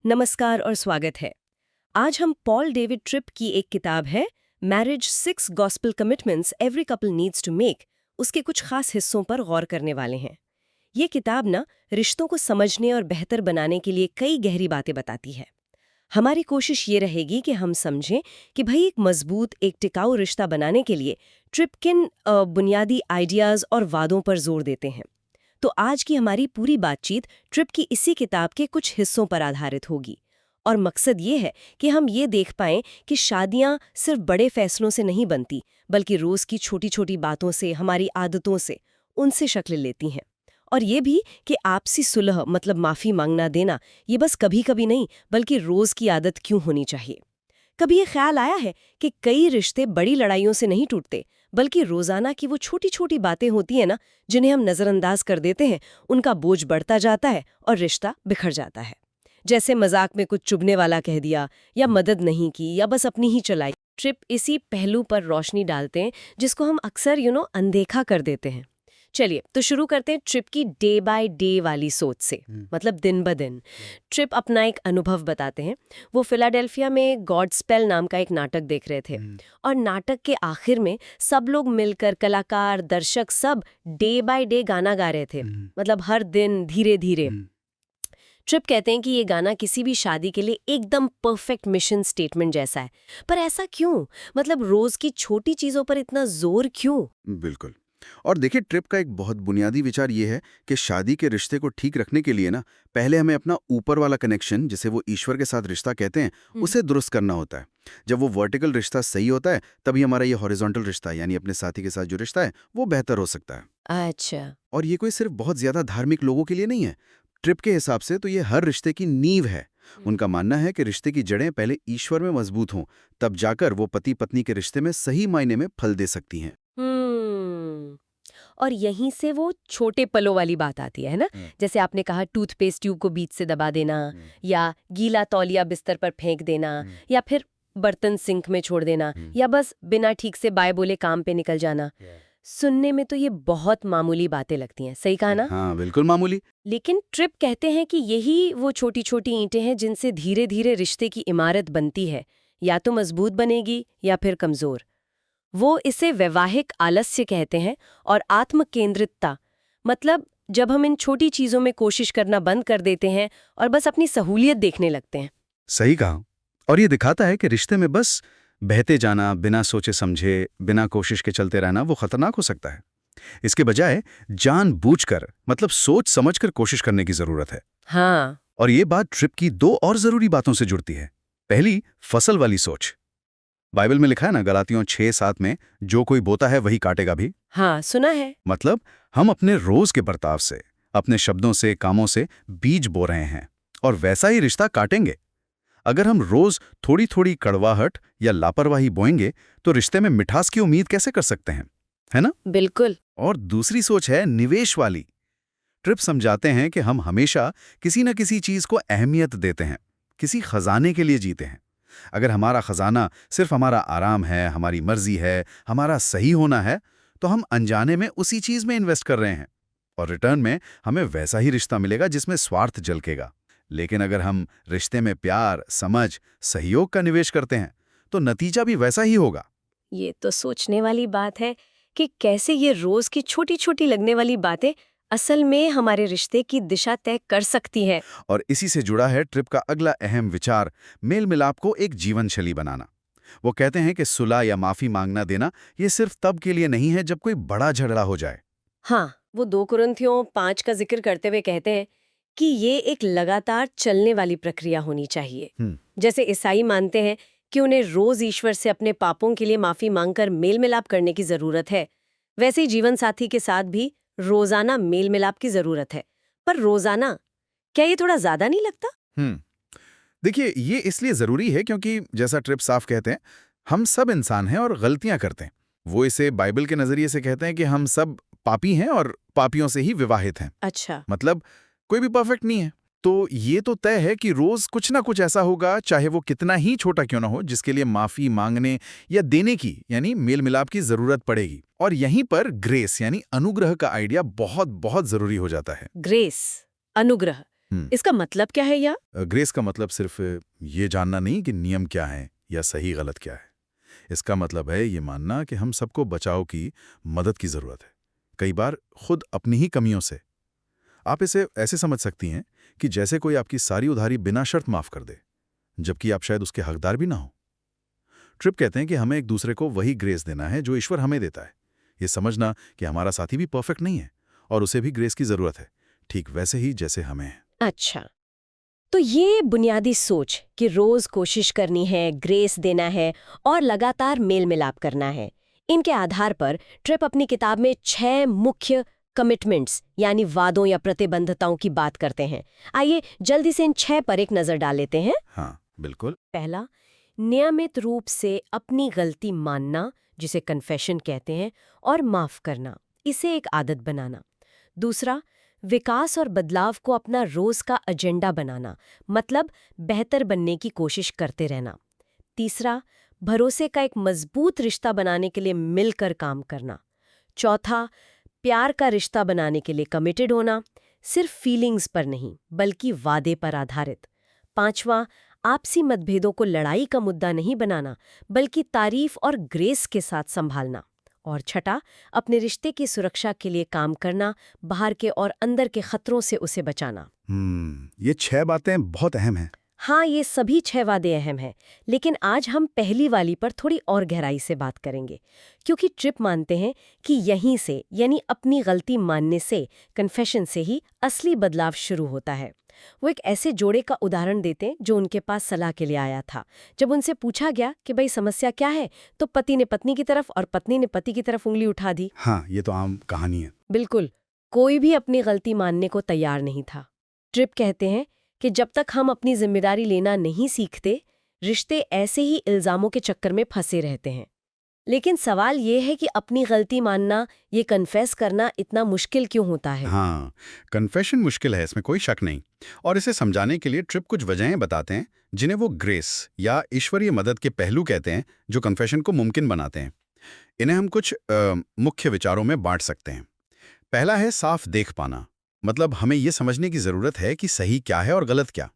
नमस्कार और स्वागत है। आज हम पॉल डेविड ट्रिप की एक किताब है marriage 6 gospel commitments every couple needs to make, उसके कुछ खास हिस्सों पर गौर करने वाले हैं। ये किताब ना रिश्तों को समझने और बेहतर बनाने के लिए कई गहरी बातें बताती है। हमारी कोशिश ये रहेगी कि हम समझें कि भाई एक मजबूत, एक टिकाऊ रिश्ता बनाने के लिए ट्रिप किन बुनियादी आइडियाज़ और वादों पर जोर देते हैं। तो आज की हमारी पूरी बातचीत ट्रिप की इसी किताब के कुछ हिस्सों पर आधारित होगी। और मकसद ये है कि हम ये देख पाएं कि शादियां सिर्फ बड़े फैसलों से नहीं बनती, बल्कि रोज की छोटी छोटी बातों से, हमारी आदतों से, उनसे शक्ल लेती हैं। और ये भी कि आपसी सुलह मतलब माफ़ी मांगना देना, ये बस कभी कभी नहीं बल्कि रोज़ की आदत क्यों होनी चाहिए। कभी ये ख्याल आया है कि कई रिश्ते बड़ी लड़ाइयों से नहीं टूटते, बल्कि रोजाना की वो छोटी छोटी बातें होती हैं ना, जिन्हें हम नजरअंदाज कर देते हैं, उनका बोझ बढ़ता जाता है और रिश्ता बिखर जाता है। जैसे मजाक में कुछ चुभने वाला कह दिया, या मदद नहीं की, या बस अपनी ही चलाई। ट्रिप इसी पहलू पर रोशनी डालते हैं जिसको हम अक्सर अनदेखा कर देते हैं। चलिए तो शुरू करते हैं ट्रिप की डे बाय डे वाली सोच से, मतलब दिन ब दिन। ट्रिप अपना एक अनुभव बताते हैं। वो फिलाडेल्फिया में गॉड स्पेल नाम का एक नाटक देख रहे थे, और नाटक के आखिर में सब लोग मिलकर, कलाकार, दर्शक, सब डे बाय डे गाना गा रहे थे, मतलब हर दिन धीरे धीरे। ट्रिप कहते हैं कि ये गाना किसी भी शादी के लिए एकदम परफेक्ट मिशन स्टेटमेंट जैसा है। पर ऐसा क्यों? मतलब रोज की छोटी चीजों पर इतना जोर क्यों? बिल्कुल। और देखिए, ट्रिप का एक बहुत बुनियादी विचार ये है कि शादी के रिश्ते को ठीक रखने के लिए ना, पहले हमें अपना ऊपर वाला कनेक्शन, जिसे वो ईश्वर के साथ रिश्ता कहते हैं, उसे दुरुस्त करना होता है। जब वो वर्टिकल रिश्ता सही होता है, तभी हमारा ये हॉरिजॉन्टल रिश्ता यानी अपने साथी के साथ जो रिश्ता है वो बेहतर हो सकता है। अच्छा। और ये कोई सिर्फ बहुत ज्यादा धार्मिक लोगों के लिए नहीं है। ट्रिप के हिसाब से तो ये हर रिश्ते की नींव है। उनका मानना है कि रिश्ते की जड़ें पहले ईश्वर में मजबूत हों, तब जाकर वो पति पत्नी के रिश्ते में सही मायने में फल दे सकती हैं। और यहीं से वो छोटे पलों वाली बात आती है ना? जैसे आपने कहा टूथपेस्ट ट्यूब को बीच से दबा देना, या गीला तौलिया बिस्तर पर फेंक देना, या फिर बर्तन सिंक में छोड़ देना, या बस बिना ठीक से बाय बोले काम पे निकल जाना। सुनने में तो ये बहुत मामूली बातें लगती हैं, सही कहा ना? हाँ, बिल्कुल मामूली। लेकिन ट्रिप कहते हैं कि यही वो छोटी छोटी ईंटें हैं जिनसे धीरे धीरे रिश्ते की इमारत बनती है। या तो मजबूत बनेगी या फिर कमजोर। वो इसे वैवाहिक आलस्य कहते हैं, और आत्म केंद्रितता, मतलब जब हम इन छोटी चीजों में कोशिश करना बंद कर देते हैं और बस अपनी सहूलियत देखने लगते हैं। सही कहा। और ये दिखाता है कि रिश्ते में बस बहते जाना, बिना सोचे समझे, बिना कोशिश के चलते रहना वो खतरनाक हो सकता है। इसके बजाय जानबूझकर, मतलब सोच समझकर कोशिश करने की जरूरत है। हाँ। और ये बात ट्रिप की दो और जरूरी बातों से जुड़ती है। पहली, फसल वाली सोच। बाइबल में लिखा है ना, गलातियों 6:7 में, जो कोई बोता है वही काटेगा भी। हाँ, सुना है। मतलब हम अपने रोज के बर्ताव से, अपने शब्दों से, कामों से बीज बो रहे हैं, और वैसा ही रिश्ता काटेंगे। अगर हम रोज थोड़ी थोड़ी कड़वाहट या लापरवाही बोएंगे, तो रिश्ते में मिठास की उम्मीद कैसे कर सकते हैं, है ना? बिल्कुल। और दूसरी सोच है निवेश वाली। ट्रिप समझाते हैं कि हम हमेशा किसी न किसी चीज को अहमियत देते हैं, किसी खजाने के लिए जीते हैं। अगर हमारा खजाना सिर्फ हमारा आराम है, हमारी मर्जी है, हमारा सही होना है, तो हम अनजाने में उसी चीज में इन्वेस्ट कर रहे हैं, और रिटर्न में हमें वैसा ही रिश्ता मिलेगा जिसमें स्वार्थ झलकेगा। लेकिन अगर हम रिश्ते में प्यार, समझ, सहयोग का निवेश करते हैं, तो नतीजा भी वैसा ही होगा। ये तो सोचने वाली बात है कि कैसे ये रोज की छोटी छोटी लगने वाली बातें असल में हमारे रिश्ते की दिशा तय कर सकती है। और इसी से जुड़ा है ट्रिप का अगला अहम विचार, मेल मिलाप को एक जीवन शैली बनाना। वो कहते हैं कि सुलह या माफी मांगना देना ये सिर्फ तब के लिए नहीं है जब कोई बड़ा झगड़ा हो जाए। हाँ, वो 2 कुरिन्थियों 5 का जिक्र करते हुए कहते हैं कि ये एक लगातार चलने वाली प्रक्रिया होनी चाहिए। जैसे ईसाई मानते हैं कि उन्हें रोज ईश्वर से अपने पापों के लिए माफी मांगकर मेल मिलाप करने की जरूरत है, वैसे ही जीवन साथी के साथ भी रोजाना मेल मिलाप की जरूरत है। पर रोजाना, क्या ये थोड़ा ज्यादा नहीं लगता? देखिए, ये इसलिए जरूरी है क्योंकि जैसा ट्रिप साफ कहते हैं, हम सब इंसान हैं और गलतियां करते हैं। वो इसे बाइबल के नजरिए से कहते हैं कि हम सब पापी हैं और पापियों से ही विवाहित हैं। अच्छा। मतलब कोई भी परफेक्ट नहीं है। तो ये तो तय है कि रोज कुछ ना कुछ ऐसा होगा, चाहे वो कितना ही छोटा क्यों ना हो, जिसके लिए माफी मांगने या देने की यानी मेल मिलाप की जरूरत पड़ेगी। और यहीं पर ग्रेस यानी अनुग्रह का आइडिया बहुत बहुत जरूरी हो जाता है। ग्रेस, अनुग्रह, इसका मतलब क्या है या? ग्रेस का मतलब सिर्फ ये जानना नहीं कि नियम क्या है या सही गलत क्या है। इसका मतलब है ये मानना कि हम सबको बचाव की मदद की जरूरत है, कई बार खुद अपनी ही कमियों से। आप इसे ऐसे समझ सकती हैं कि जैसे कोई आपकी सारी उधारी बिना शर्त माफ कर दे, जबकि आप शायद उसके हकदार भी ना हो। ट्रिप कहते हैं कि हमें एक दूसरे को वही ग्रेस देना है जो ईश्वर हमें देता है। ये समझना कि हमारा साथी भी परफेक्ट नहीं है और उसे भी ग्रेस की जरूरत है, ठीक वैसे ही जैसे हमें है। अच्छा, तो ये बुनियादी सोच कि रोज कोशिश करनी है, ग्रेस देना है और लगातार मेल मिलाप करना है, इनके आधार पर ट्रिप अपनी किताब में 6 मुख्य कमिटमेंट्स यानी वादों या प्रतिबद्धताओं की बात करते हैं। आइए जल्दी से इन 6 पर एक नजर डाल लेते हैं। हाँ बिल्कुल। पहला, नियमित रूप से अपनी गलती मानना, जिसे कन्फेशन कहते हैं, और माफ करना, इसे एक आदत बनाना। दूसरा, विकास और बदलाव को अपना रोज का एजेंडा बनाना, मतलब बेहतर बनने की कोशिश करते रहना। तीसरा, भरोसे का एक मजबूत रिश्ता बनाने के लिए मिलकर काम करना। चौथा, प्यार का रिश्ता बनाने के लिए कमिटेड होना, सिर्फ फीलिंग्स पर नहीं बल्कि वादे पर आधारित। पांचवा, आपसी मतभेदों को लड़ाई का मुद्दा नहीं बनाना बल्कि तारीफ और ग्रेस के साथ संभालना। और छठा, अपने रिश्ते की सुरक्षा के लिए काम करना, बाहर के और अंदर के खतरों से उसे बचाना। ये 6 बातें बहुत अहम हैं। हाँ, ये सभी 6 वादे अहम हैं, लेकिन आज हम पहली वाली पर थोड़ी और गहराई से बात करेंगे, क्योंकि ट्रिप मानते हैं कि यहीं से, यानी अपनी गलती मानने से, कन्फेशन से ही असली बदलाव शुरू होता है। वो एक ऐसे जोड़े का उदाहरण देते हैं जो उनके पास सलाह के लिए आया था। जब उनसे पूछा गया कि भाई समस्या क्या है, तो पति ने पत्नी की तरफ और पत्नी ने पति की तरफ उंगली उठा दी। हाँ, ये तो आम कहानी है। बिल्कुल, कोई भी अपनी गलती मानने को तैयार नहीं था। ट्रिप कहते हैं कि जब तक हम अपनी जिम्मेदारी लेना नहीं सीखते, रिश्ते ऐसे ही इल्जामों के चक्कर में फंसे रहते हैं। लेकिन सवाल ये है कि अपनी गलती मानना, ये कन्फेस करना इतना मुश्किल क्यों होता है? हाँ, कन्फेशन मुश्किल है, इसमें कोई शक नहीं। और इसे समझाने के लिए ट्रिप कुछ वजहें बताते हैं जिन्हें वो ग्रेस या ईश्वरीय मदद के पहलू कहते हैं, जो कन्फेशन को मुमकिन बनाते हैं। इन्हें हम कुछ मुख्य विचारों में बांट सकते हैं। पहला है साफ देख पाना, मतलब हमें ये समझने की जरूरत है कि सही क्या है और गलत क्या।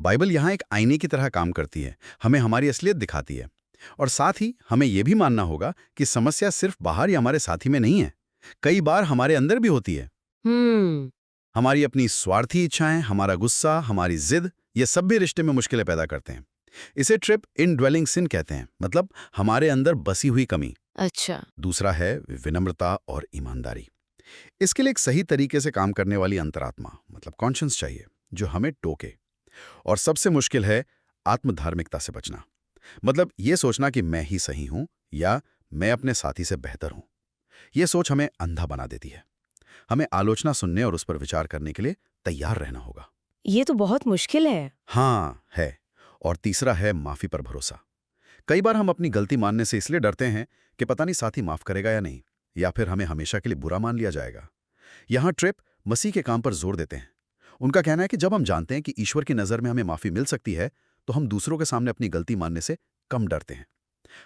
बाइबल यहाँ एक आईने की तरह काम करती है, हमें हमारी असलियत दिखाती है। और साथ ही हमें यह भी मानना होगा कि समस्या सिर्फ बाहर या हमारे साथी में नहीं है, कई बार हमारे अंदर भी होती है। हमारी अपनी स्वार्थी इच्छाएं, हमारा गुस्सा, हमारी जिद, ये सब भी रिश्ते में मुश्किलें पैदा करते हैं। इसे ट्रिप इनड्वेलिंग सिन कहते हैं, मतलब हमारे अंदर बसी हुई कमी। अच्छा। दूसरा है विनम्रता और ईमानदारी। इसके लिए एक सही तरीके से काम करने वाली अंतरात्मा, मतलब कॉन्शियंस चाहिए, जो हमें टोके। और सबसे मुश्किल है आत्मधार्मिकता से बचना, मतलब ये सोचना कि मैं ही सही हूं या मैं अपने साथी से बेहतर हूं। ये सोच हमें अंधा बना देती है। हमें आलोचना सुनने और उस पर विचार करने के लिए तैयार रहना होगा। ये तो बहुत मुश्किल है। हाँ है। और तीसरा है माफी पर भरोसा। कई बार हम अपनी गलती मानने से इसलिए डरते हैं कि पता नहीं साथी माफ करेगा या नहीं, या फिर हमें हमेशा के लिए बुरा मान लिया जाएगा। यहां ट्रिप मसीह के काम पर जोर देते हैं। उनका कहना है कि जब हम जानते हैं कि ईश्वर की नज़र में हमें माफी मिल सकती है, तो हम दूसरों के सामने अपनी गलती मानने से कम डरते हैं।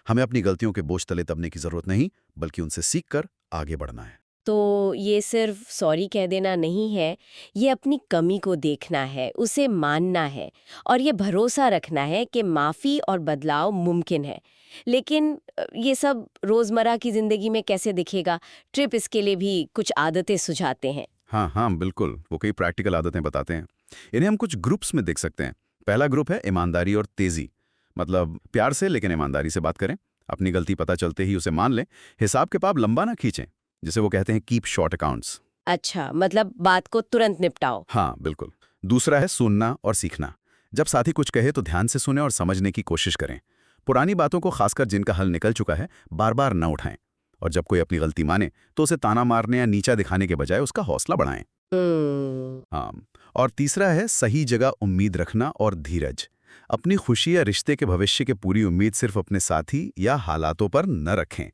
हमें अपनी गलतियों के बोझ तले दबने की जरूरत नहीं, बल्कि उनसे सीखकर आगे बढ़ना है। तो ये सिर्फ सॉरी कह देना नहीं है, ये अपनी कमी को देखना है, उसे मानना है और ये भरोसा रखना है कि माफ़ी और बदलाव मुमकिन है। लेकिन ये सब रोज़मर्रा की ज़िंदगी में कैसे दिखेगा? ट्रिप इसके लिए भी कुछ आदतें सुझाते हैं। हाँ हाँ बिल्कुल, वो कई प्रैक्टिकल आदतें बताते हैं। इन्हें हम कुछ ग्रुप्स में देख सकते हैं। पहला ग्रुप है ईमानदारी और तेजी, मतलब प्यार से लेकिन ईमानदारी से बात करें। अपनी गलती पता चलते ही उसे मान लें, हिसाब के पाप लंबा ना खींचें, जिसे वो कहते हैं कीप शॉर्ट अकाउंट्स। अच्छा, मतलब बात को तुरंत निपटाओ। हाँ बिल्कुल। दूसरा है सुनना और सीखना। जब साथी कुछ कहे तो ध्यान से सुने और समझने की कोशिश करें। पुरानी बातों को, खासकर जिनका हल निकल चुका है, बार बार न उठाएं। और जब कोई अपनी गलती माने तो उसे ताना मारने या नीचा दिखाने के बजाय उसका हौसला बढ़ाएं। हाँ। और तीसरा है सही जगह उम्मीद रखना और धीरज। अपनी खुशी या रिश्ते के भविष्य की पूरी उम्मीद सिर्फ अपने साथी या हालातों पर न रखें।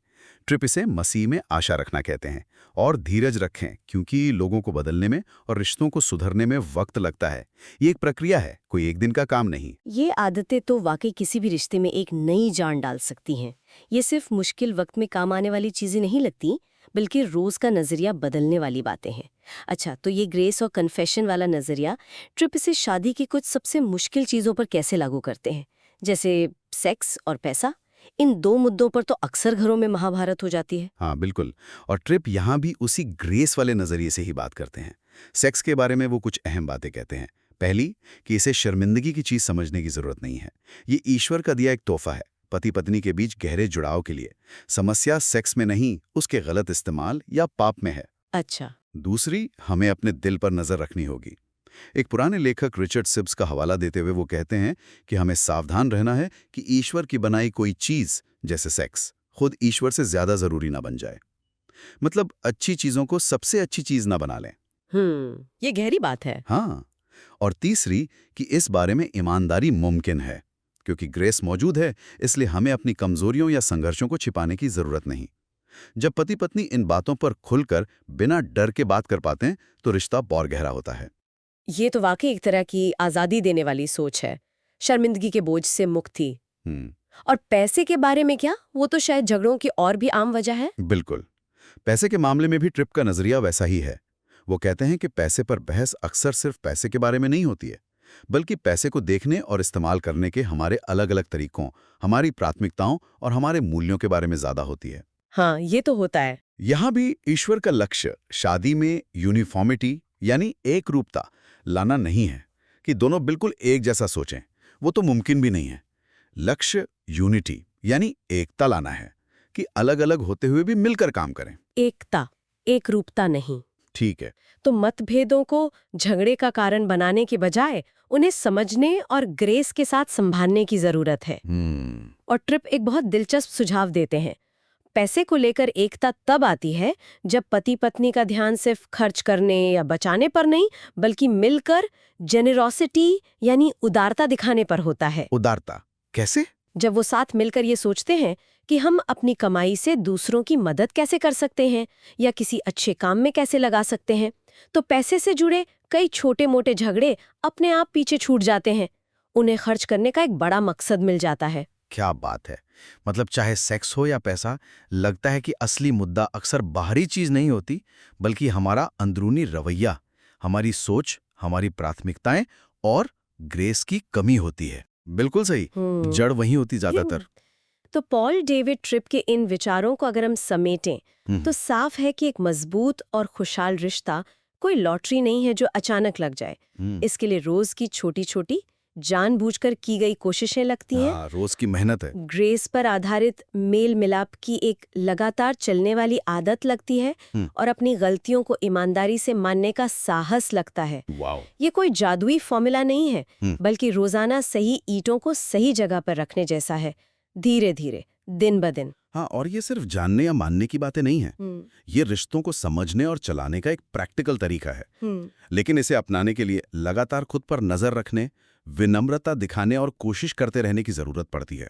ट्रिप इसे मसीह में आशा रखना कहते हैं। और धीरज रखें, क्योंकि लोगों को बदलने में और रिश्तों को सुधरने में वक्त लगता है। ये एक प्रक्रिया है, कोई एक दिन का काम नहीं। ये आदतें तो वाकई किसी भी रिश्ते में एक नई जान डाल सकती हैं। ये सिर्फ मुश्किल वक्त में काम आने वाली चीजें नहीं लगती, बल्कि रोज का नजरिया बदलने वाली बातें हैं। अच्छा, तो ये ग्रेस और कन्फेशन वाला नजरिया ट्रिप इसे शादी की कुछ सबसे मुश्किल चीजों पर कैसे लागू करते हैं, जैसे सेक्स और पैसा? इन दो मुद्दों पर तो अक्सर घरों में महाभारत हो जाती है। हाँ बिल्कुल। और ट्रिप यहाँ भी उसी ग्रेस वाले नजरिए से ही बात करते हैं। सेक्स के बारे में वो कुछ अहम बातें कहते हैं। पहली, कि इसे शर्मिंदगी की चीज समझने की जरूरत नहीं है। ये ईश्वर का दिया एक तोहफा है, पति पत्नी के बीच गहरे जुड़ाव के लिए। समस्या सेक्स में नहीं, उसके गलत इस्तेमाल या पाप में है। अच्छा। दूसरी, हमें अपने दिल पर नजर रखनी होगी। एक पुराने लेखक रिचर्ड सिब्स का हवाला देते हुए वो कहते हैं कि हमें सावधान रहना है कि ईश्वर की बनाई कोई चीज, जैसे सेक्स, खुद ईश्वर से ज्यादा जरूरी ना बन जाए। मतलब अच्छी चीजों को सबसे अच्छी चीज ना बना लें। ये गहरी बात है। हाँ। और तीसरी, कि इस बारे में ईमानदारी मुमकिन है, क्योंकि ग्रेस मौजूद है, इसलिए हमें अपनी कमजोरियों या संघर्षों को छिपाने की जरूरत नहीं। जब पति पत्नी इन बातों पर खुलकर बिना डर के बात कर पाते हैं तो रिश्ता और गहरा होता है। ये तो वाकई एक तरह की आजादी देने वाली सोच है, शर्मिंदगी के बोझ से मुक्ति। और पैसे के बारे में क्या? वो तो शायद झगड़ों की और भी आम वजह है। बिल्कुल। पैसे के मामले में भी ट्रिप का नजरिया वैसा ही है। वो कहते हैं कि पैसे पर बहस अक्सर सिर्फ पैसे के बारे में नहीं होती है, बल्कि पैसे को देखने और इस्तेमाल करने के हमारे अलग अलग तरीकों, हमारी प्राथमिकताओं और हमारे मूल्यों के बारे में ज्यादा होती है। हाँ, ये तो होता है। यहाँ भी ईश्वर का लक्ष्य शादी में यूनिफॉर्मिटी यानी एक रूपता लाना नहीं है कि दोनों बिल्कुल एक जैसा सोचें, वो तो मुमकिन भी नहीं है। लक्ष्य यूनिटी यानी एकता लाना है कि अलग अलग होते हुए भी मिलकर काम करें। एकता, एक रूपता नहीं। ठीक है। तो मतभेदों को झगड़े का कारण बनाने के बजाय उन्हें समझने और ग्रेस के साथ संभालने की जरूरत है। और ट्रिप एक बहुत दिलचस्प सुझाव देते हैं। पैसे को लेकर एकता तब आती है जब पति पत्नी का ध्यान सिर्फ खर्च करने या बचाने पर नहीं, बल्कि मिलकर जेनरोसिटी यानी उदारता दिखाने पर होता है। उदारता कैसे? जब वो साथ मिलकर ये सोचते हैं कि हम अपनी कमाई से दूसरों की मदद कैसे कर सकते हैं या किसी अच्छे काम में कैसे लगा सकते हैं, तो पैसे से जुड़े कई छोटे मोटे झगड़े अपने आप पीछे छूट जाते हैं। उन्हें खर्च करने का एक बड़ा मकसद मिल जाता है। क्या बात है। मतलब चाहे सेक्स हो या पैसा, लगता है कि असली मुद्दा अक्सर बाहरी चीज नहीं होती, बल्कि हमारा अंदरूनी रवैया, हमारी सोच, हमारी प्राथमिकताएं और ग्रेस की कमी होती है। बिल्कुल सही। जड़ वही होती ज्यादातर। तो पॉल डेविड ट्रिप के इन विचारों को अगर हम समेटें तो साफ है कि एक मजबूत और खुशहाल रिश्ता कोई लॉटरी नहीं है जो अचानक लग जाए। इसके लिए रोज की छोटी छोटी जानबूझकर की गई कोशिशें लगती हैं। रोज की मेहनत है। ग्रेस पर आधारित मेल मिलाप की एक लगातार चलने वाली आदत लगती है और अपनी गलतियों को ईमानदारी से मानने का साहस लगता है। ये कोई जादुई फॉर्मूला नहीं है, बल्कि रोजाना सही ईंटों को सही जगह पर रखने जैसा है, धीरे धीरे, दिन ब दिन। हाँ, और ये सिर्फ जानने या मानने की बातें नहीं है। ये रिश्तों को समझने और चलाने का एक प्रैक्टिकल तरीका है। लेकिन इसे अपनाने के लिए लगातार खुद पर नजर रखने, विनम्रता दिखाने और कोशिश करते रहने की जरूरत पड़ती है।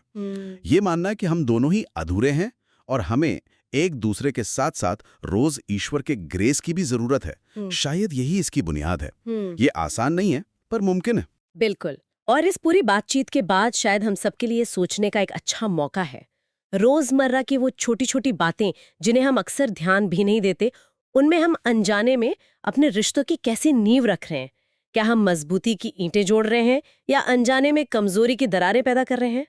ये मानना कि हम दोनों ही अधूरे हैं और हमें एक दूसरे के साथ साथ रोज ईश्वर के ग्रेस की भी जरूरत है। शायद यही इसकी बुनियाद है। ये आसान नहीं है, पर मुमकिन है। बिल्कुल। और इस पूरी बातचीत के बाद शायद हम सबके लिए सोचने का एक अच्छा मौका है। रोजमर्रा की वो छोटी छोटी बातें जिन्हें हम अक्सर ध्यान भी नहीं देते, उनमें हम अनजाने में अपने रिश्तों की कैसी नींव रख रहे हैं। क्या हम मजबूती की ईंटें जोड़ रहे हैं या अनजाने में कमजोरी की दरारें पैदा कर रहे हैं?